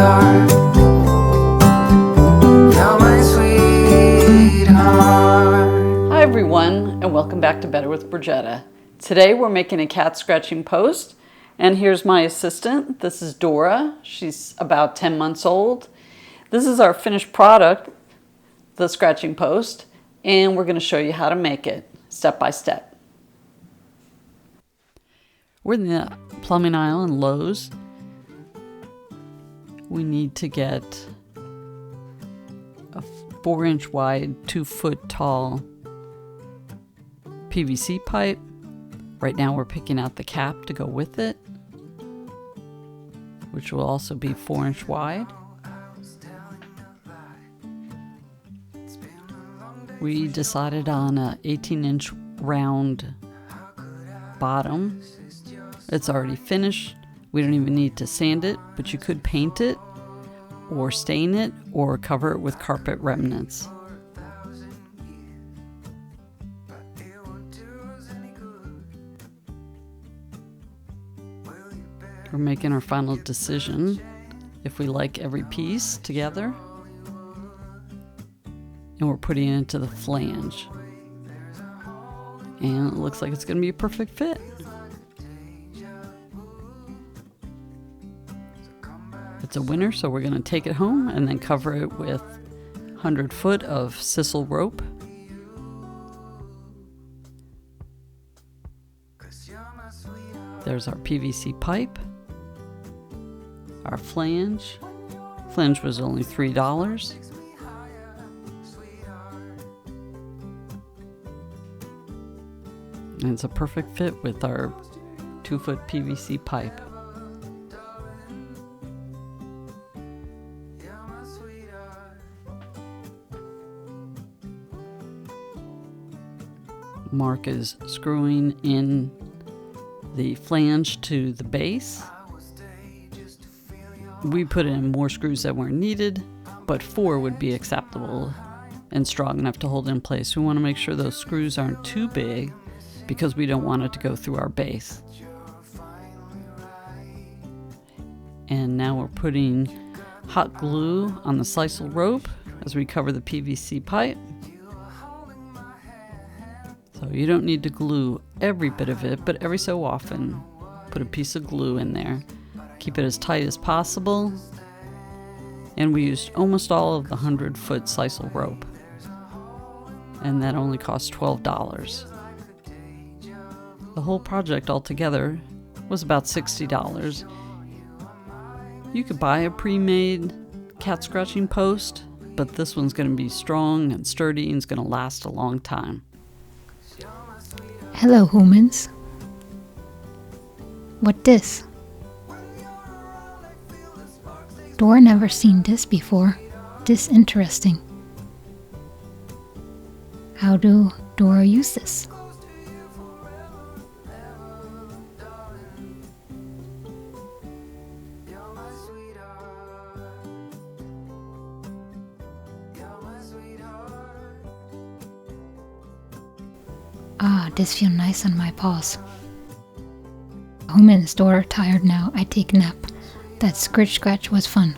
sweetheart. You're my sweetheart. Hi everyone, and welcome back to Better with Brigita. Today we're making a cat scratching post, and here's my assistant. This is Dora. She's about 10 months old. This is our finished product, the scratching post, and we're going to show you how to make it step by step. We're in the plumbing aisle in Lowe's. We need to get a 4-inch wide, 2-foot tall PVC pipe. Right now we're picking out the cap to go with it, which will also be 4-inch wide. We decided on an 18-inch round bottom. It's already finished. We don't even need to sand it, but you could paint it or stain it or cover it with carpet remnants. We're making our final decision if we like every piece together, and we're putting it into the flange, and it looks like it's going to be a perfect fit. It's a winner, so we're going to take it home and then cover it with 100 foot of sisal rope. There's our PVC pipe, our flange. Flange was only $3. And it's a perfect fit with our 2-foot PVC pipe. Mark is screwing in the flange to the base. We put in more screws that weren't needed, but 4 would be acceptable and strong enough to hold in place. We want to make sure those screws aren't too big because we don't want it to go through our base. And now we're putting hot glue on the sisal rope as we cover the PVC pipe. So you don't need to glue every bit of it, but every so often put a piece of glue in there. Keep it as tight as possible. And we used almost all of the 100-foot sisal rope, and that only cost $12. The whole project altogether was about $60. You could buy a pre-made cat scratching post, but this one's going to be strong and sturdy and it's going to last a long time. Hello, humans. What this? Dora never seen this before. This interesting. How do Dora use this? Ah, this feel nice on my paws. Humans, Dora tired now. I take nap. That scratch was fun.